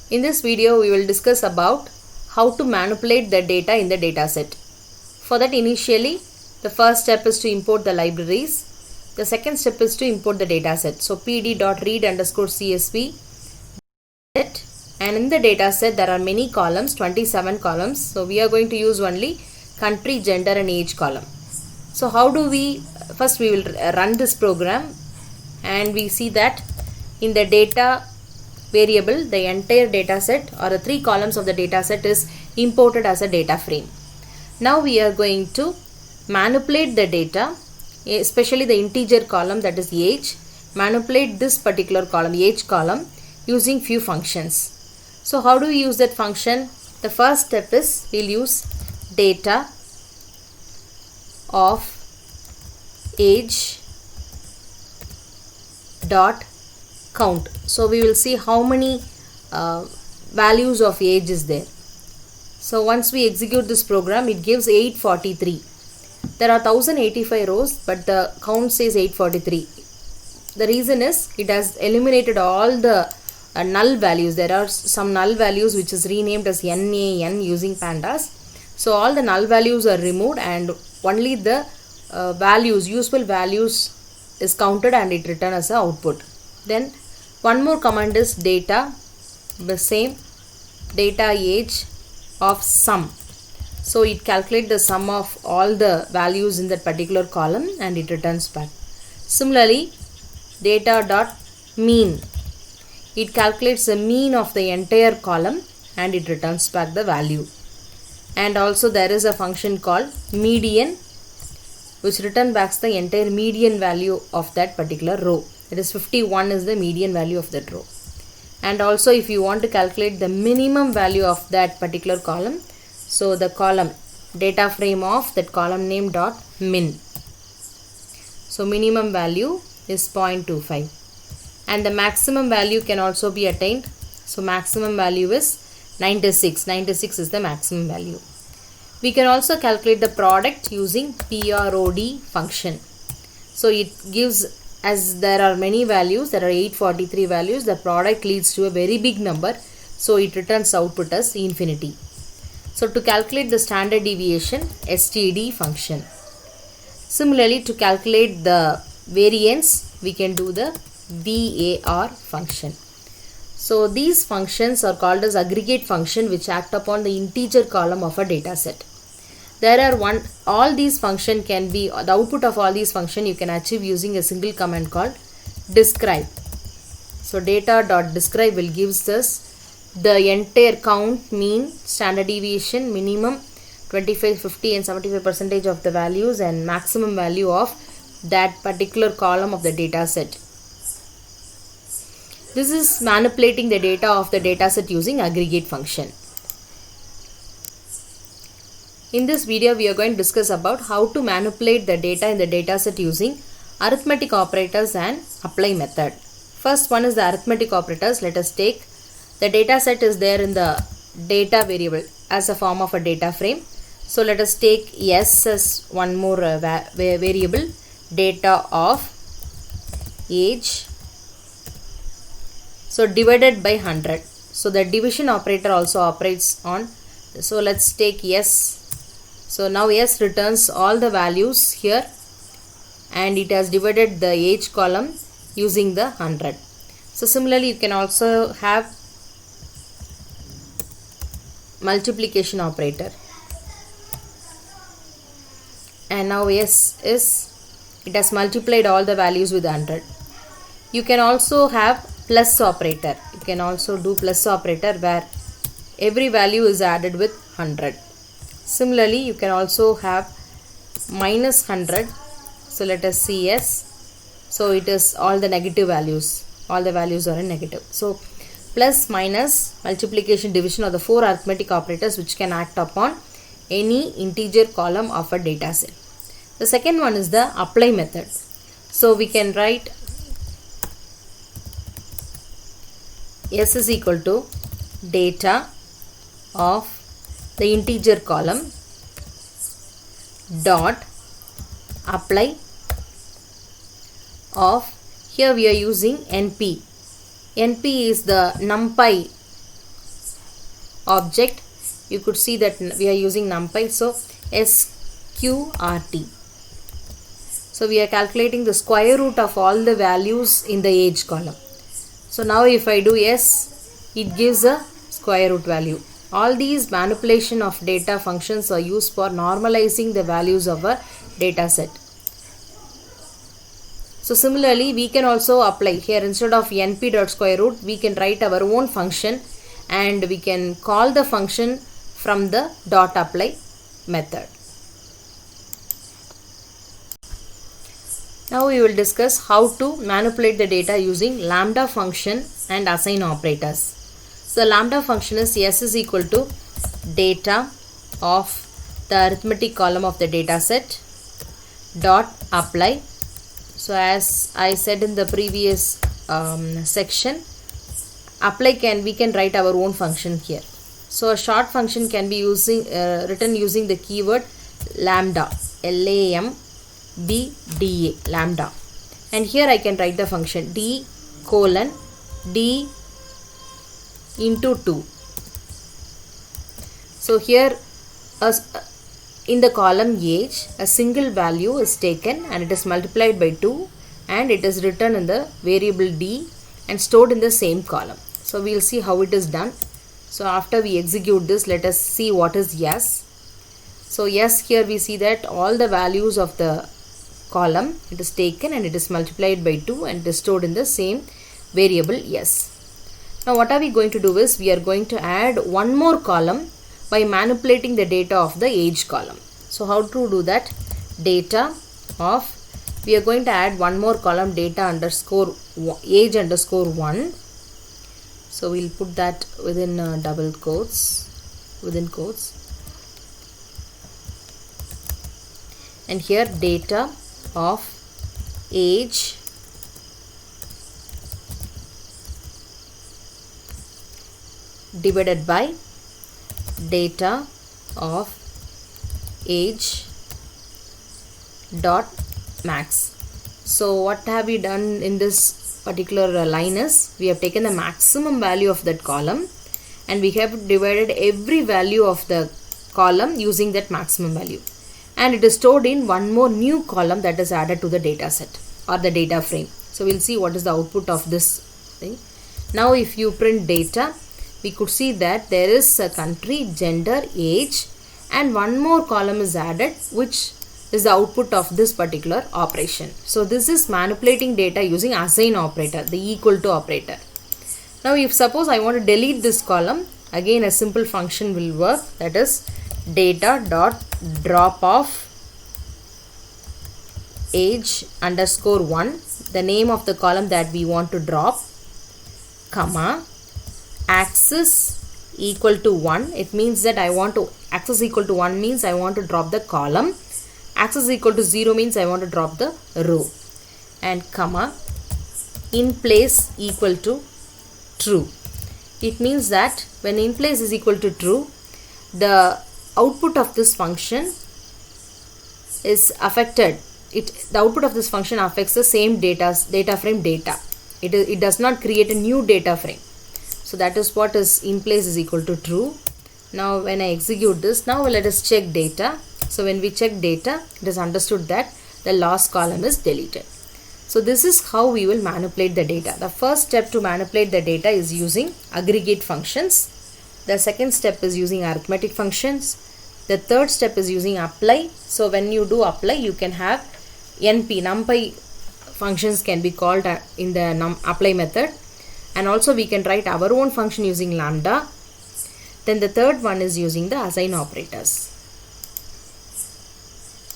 In this video, we will discuss about how to manipulate the data in the dataset. For that, initially, the first step is to import the libraries. The second step is to import the dataset. So pd.read_csv set, and in the dataset there are many columns, 27 columns. So we are going to use only country, gender and age column. So how do we, first we will run this program and we see that in the data variable, the entire data set or the 3 columns of the data set is imported as a data frame. Now we are going to manipulate the data, especially the integer column, that is age. Manipulate this particular column, age column, using few functions. So how do we use that function? The first step is we'll use data of age dot count. So we will see how many values of age is there. So once we execute this program, it gives 843. There are 1085 rows, but the count says 843. The reason is it has eliminated all the null values. There are some null values which is renamed as NaN using pandas. So all the null values are removed and only the values, useful values is counted and it returns as an output. Then one more command is data, the same data age of sum. So it calculates the sum of all the values in that particular column and it returns back. Similarly, data dot mean. It calculates the mean of the entire column and it returns back the value. And also there is a function called median, which returns back the entire median value of that particular row. It is 51 is the median value of that row. And also if you want to calculate the minimum value of that particular column, so the column data frame of that column name dot min. So minimum value is 0.25 and the maximum value can also be attained. So maximum value is 96. 96 is the maximum value. We can also calculate the product using prod function. So it gives, as there are many values, there are 843 values, the product leads to a very big number, so it returns output as infinity. So to calculate the standard deviation, std function. Similarly, to calculate the variance, we can do the var function. So these functions are called as aggregate function, which act upon the integer column of a data set. There are all these function can be, the output of all these function you can achieve using a single command called describe. So data.describe will gives us the entire count, mean, standard deviation, minimum, 25, 50 and 75% of the values and maximum value of that particular column of the data set. This is manipulating the data of the dataset using aggregate function. In this video, we are going to discuss about how to manipulate the data in the dataset using arithmetic operators and apply method. First one is the arithmetic operators. Let us take the dataset is there in the data variable as a form of a data frame. So let us take S as one more variable, data of age. So divided by 100. So the division operator also operates on. So let's take S. So now S returns all the values here and it has divided the age column using the 100. So similarly, you can also have multiplication operator. And now S is, it has multiplied all the values with 100. You can also have plus operator. You can also do plus operator where every value is added with 100. Similarly, you can also have minus 100. So let us see S. So it is all the negative values. All the values are in negative. So plus, minus, multiplication, division are the 4 arithmetic operators which can act upon any integer column of a data set. The second one is the apply method. So we can write S is equal to data of the integer column dot apply of, here we are using NP. NP is the NumPy object, you could see that we are using NumPy. So sqrt. So we are calculating the square root of all the values in the age column. So now if I do yes, it gives a square root value. All these manipulation of data functions are used for normalizing the values of a data set. So similarly, we can also apply here, instead of np.square root, we can write our own function and we can call the function from the .apply method. Now we will discuss how to manipulate the data using lambda function and assign operators. So lambda function is s is equal to data of the arithmetic column of the data set dot apply. So as I said in the previous section, apply we can write our own function here. So a short function can be written using the keyword lambda, lambda, lambda. And here I can write the function d colon d into 2. So here in the column age, a single value is taken and it is multiplied by 2 and it is written in the variable d and stored in the same column. So we will see how it is done. So after we execute this, let us see what is yes. So yes, here we see that all the values of the column, it is taken and it is multiplied by 2 and it is stored in the same variable yes. Now what are we going to do is, we are going to add one more column by manipulating the data of the age column. So how to do that? Data of, we are going to add one more column, data underscore age underscore 1. So we'll put that within double quotes, within quotes. And here data of age divided by data of age dot max. So what have we done in this particular line is, we have taken the maximum value of that column and we have divided every value of the column using that maximum value, and it is stored in one more new column that is added to the data set or the data frame. So we'll see what is the output of this thing. Now if you print data, we could see that there is a country, gender, age, and one more column is added, which is the output of this particular operation. So this is manipulating data using assign operator, the equal to operator. Now if suppose I want to delete this column, again a simple function will work, that is data dot drop off age underscore 1, the name of the column that we want to drop, comma, axis equal to 1. It means that I want to, axis equal to 1 means I want to drop the column, axis equal to 0 means I want to drop the row, and comma, in place equal to true. It means that when in place is equal to true, the output of this function is affected. The output of this function affects the same data frame data. It does not create a new data frame. So that is what is in place is equal to true. Now when I execute this, now let us check data. So when we check data, it is understood that the last column is deleted. So this is how we will manipulate the data. The first step to manipulate the data is using aggregate functions. The second step is using arithmetic functions. The third step is using apply. So when you do apply, you can have numpy functions can be called in the apply method. And also we can write our own function using lambda. Then the third one is using the assign operators.